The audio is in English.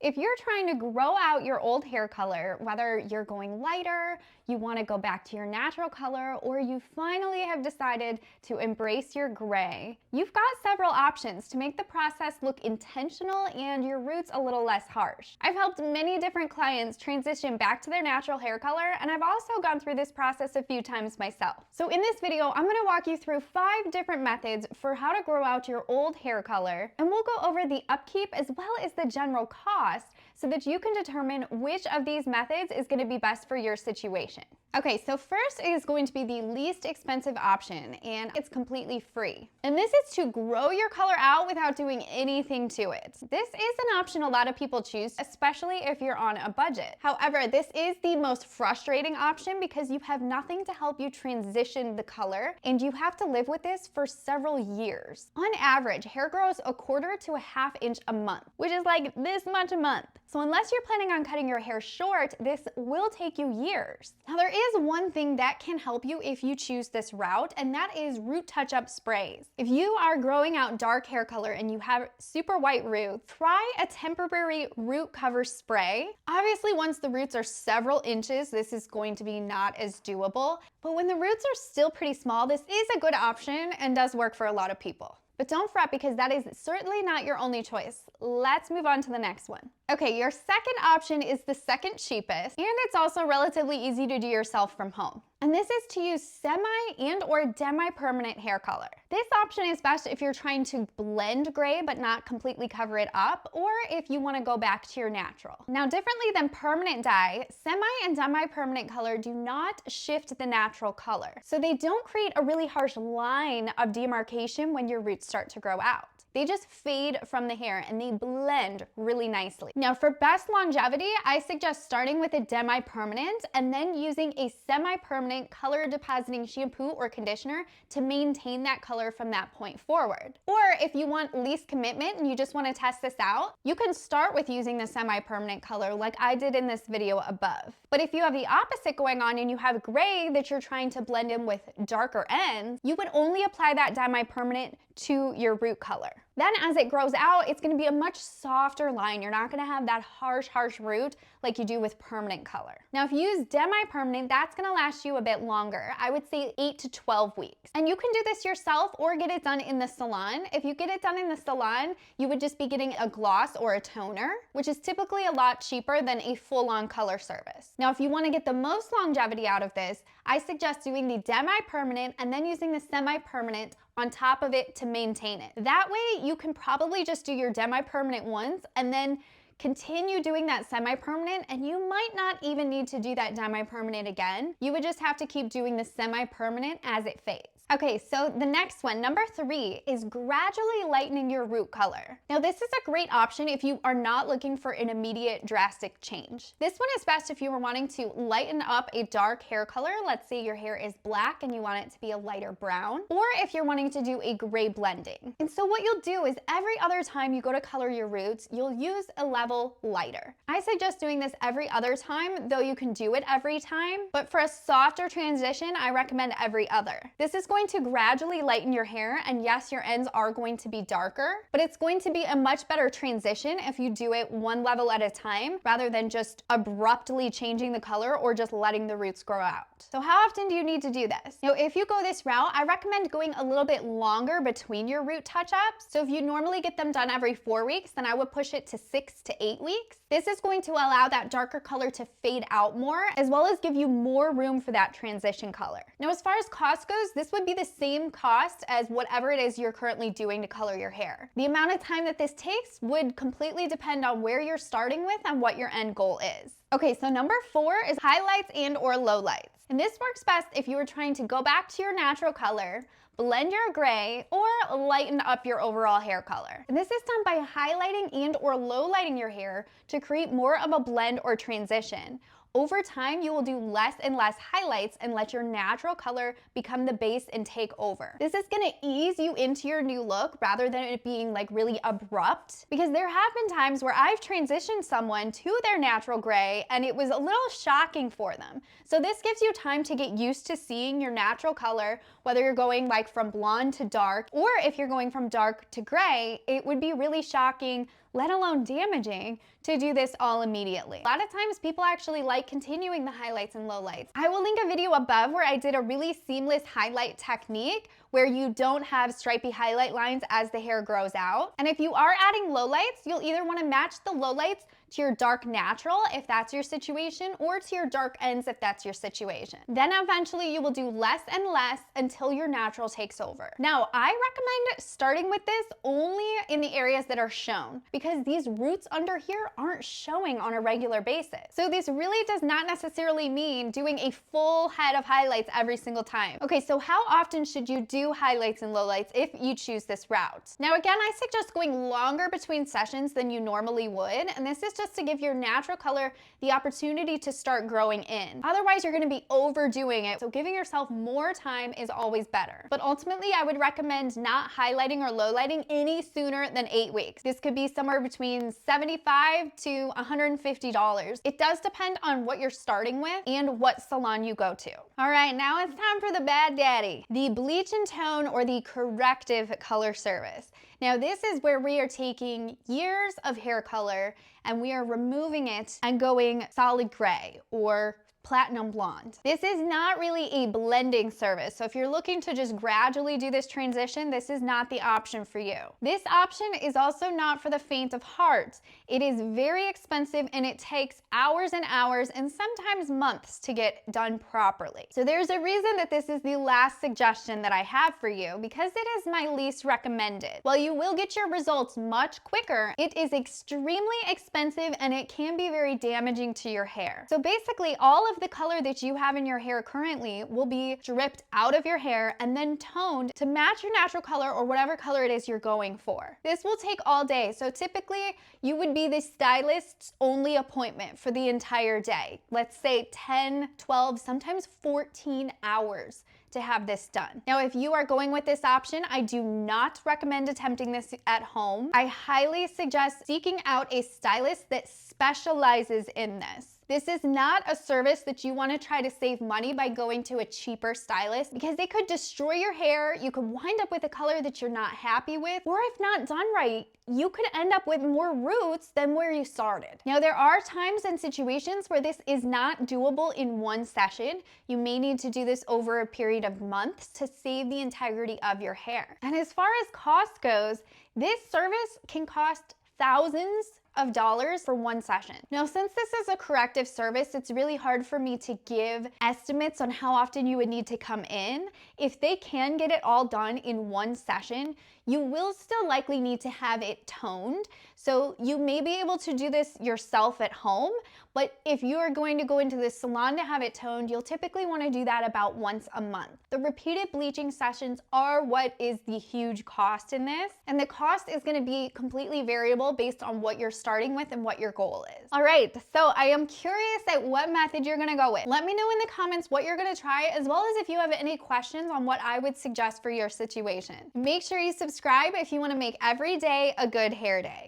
If you're trying to grow out your old hair color, whether you're going lighter, you want to go back to your natural color, or you finally have decided to embrace your gray, you've got several options to make the process look intentional and your roots a little less harsh. I've helped many different clients transition back to their natural hair color, and I've also gone through this process a few times myself. So in this video, I'm going to walk you through 5 different methods for how to grow out your old hair color, and we'll go over the upkeep as well as the general cost so that you can determine which of these methods is going to be best for your situation. Okay, so first is going to be the least expensive option, and it's completely free. And this is to grow your color out without doing anything to it. This is an option a lot of people choose, especially if you're on a budget. However, this is the most frustrating option because you have nothing to help you transition the color, and you have to live with this for several years. On average, hair grows 1/4 to 1/2 inch a month, which is like this much a month. So unless you're planning on cutting your hair short, this will take you years. Now there is one thing that can help you if you choose this route, and that is root touch-up sprays. If you are growing out dark hair color and you have super white roots, try a temporary root cover spray. Obviously, once the roots are several inches, this is going to be not as doable, but when the roots are still pretty small, this is a good option and does work for a lot of people. But don't fret because that is certainly not your only choice. Let's move on to the next one. Okay, your second option is the second cheapest, and it's also relatively easy to do yourself from home. And this is to use semi and or demi-permanent hair color. This option is best if you're trying to blend gray but not completely cover it up, or if you want to go back to your natural. Now, differently than permanent dye, semi and demi-permanent color do not shift the natural color. So they don't create a really harsh line of demarcation when your roots start to grow out. They just fade from the hair and they blend really nicely. Now for best longevity, I suggest starting with a demi-permanent and then using a semi-permanent color depositing shampoo or conditioner to maintain that color from that point forward. Or if you want least commitment and you just want to test this out, you can start with using the semi-permanent color like I did in this video above. But if you have the opposite going on and you have gray that you're trying to blend in with darker ends, you would only apply that demi-permanent to your root color. Then as it grows out, it's going to be a much softer line. You're not going to have that harsh root like you do with permanent color. Now, if you use demi-permanent, that's going to last you a bit longer. I would say 8 to 12 weeks. And you can do this yourself or get it done in the salon. If you get it done in the salon, you would just be getting a gloss or a toner, which is typically a lot cheaper than a full-on color service. Now, if you want to get the most longevity out of this, I suggest doing the demi-permanent and then using the semi-permanent on top of it to maintain it. That way you can probably just do your demi-permanent once and then continue doing that semi-permanent, and you might not even need to do that demi-permanent again. You would just have to keep doing the semi-permanent as it fades. Okay, so the next one, number 3, is gradually lightening your root color. Now this is a great option if you are not looking for an immediate drastic change. This one is best if you are wanting to lighten up a dark hair color. Let's say your hair is black and you want it to be a lighter brown, or if you're wanting to do a gray blending. And so what you'll do is every other time you go to color your roots, you'll use a level lighter. I suggest doing this every other time, though you can do it every time, but for a softer transition, I recommend every other. This is going to gradually lighten your hair, and yes, your ends are going to be darker, but it's going to be a much better transition if you do it one level at a time rather than just abruptly changing the color or just letting the roots grow out. So how often do you need to do this? Now, if you go this route, I recommend going a little bit longer between your root touch-ups. So if you normally get them done every 4 weeks, then I would push it to 6 to 8 weeks. This is going to allow that darker color to fade out more, as well as give you more room for that transition color. Now, as far as cost goes, this would be the same cost as whatever it is you're currently doing to color your hair. The amount of time that this takes would completely depend on where you're starting with and what your end goal is. Okay, so number 4 is highlights and or lowlights. And this works best if you are trying to go back to your natural color, blend your gray, or lighten up your overall hair color. And this is done by highlighting and or lowlighting your hair to create more of a blend or transition. Over time, you will do less and less highlights and let your natural color become the base and take over. This is gonna ease you into your new look rather than it being like really abrupt, because there have been times where I've transitioned someone to their natural gray and it was a little shocking for them. So this gives you time to get used to seeing your natural color, whether you're going like from blonde to dark, or if you're going from dark to gray, it would be really shocking let alone damaging, to do this all immediately. A lot of times people actually like continuing the highlights and lowlights. I will link a video above where I did a really seamless highlight technique where you don't have stripy highlight lines as the hair grows out. And if you are adding lowlights, you'll either want to match the lowlights to your dark natural if that's your situation, or to your dark ends if that's your situation. Then eventually you will do less and less until your natural takes over. Now, I recommend starting with this only in the areas that are shown, because these roots under here aren't showing on a regular basis. So this really does not necessarily mean doing a full head of highlights every single time. Okay, so how often should you do highlights and lowlights if you choose this route? Now again, I suggest going longer between sessions than you normally would, and this is just to give your natural color the opportunity to start growing in. Otherwise, you're gonna be overdoing it, so giving yourself more time is always better. But ultimately, I would recommend not highlighting or lowlighting any sooner than 8 weeks. This could be somewhere between $75 to $150. It does depend on what you're starting with and what salon you go to. All right, now it's time for the bad daddy, the bleach and tone, or the corrective color service. Now this is where we are taking years of hair color and we are removing it and going solid gray or platinum blonde. This is not really a blending service, so if you're looking to just gradually do this transition, this is not the option for you. This option is also not for the faint of heart. It is very expensive and it takes hours and hours and sometimes months to get done properly. So there's a reason that this is the last suggestion that I have for you, because it is my least recommended. While you will get your results much quicker, it is extremely expensive and it can be very damaging to your hair. So basically, all of the color that you have in your hair currently will be stripped out of your hair and then toned to match your natural color or whatever color it is you're going for. This will take all day, so typically you would be the stylist's only appointment for the entire day. Let's say 10, 12, sometimes 14 hours to have this done. Now, if you are going with this option, I do not recommend attempting this at home. I highly suggest seeking out a stylist that specializes in this. This is not a service that you want to try to save money by going to a cheaper stylist, because they could destroy your hair. You could wind up with a color that you're not happy with, or if not done right, you could end up with more roots than where you started. Now, there are times and situations where this is not doable in one session. You may need to do this over a period of months to save the integrity of your hair. And as far as cost goes, this service can cost thousands of dollars for one session. Now, since this is a corrective service, it's really hard for me to give estimates on how often you would need to come in. If they can get it all done in one session, you will still likely need to have it toned. So you may be able to do this yourself at home, but if you are going to go into the salon to have it toned, you'll typically want to do that about once a month. The repeated bleaching sessions are what is the huge cost in this, and the cost is going to be completely variable based on what you're starting with and what your goal is. All right, so I am curious at what method you're going to go with. Let me know in the comments what you're going to try, as well as if you have any questions on what I would suggest for your situation. Make sure you subscribe if you want to make every day a good hair day.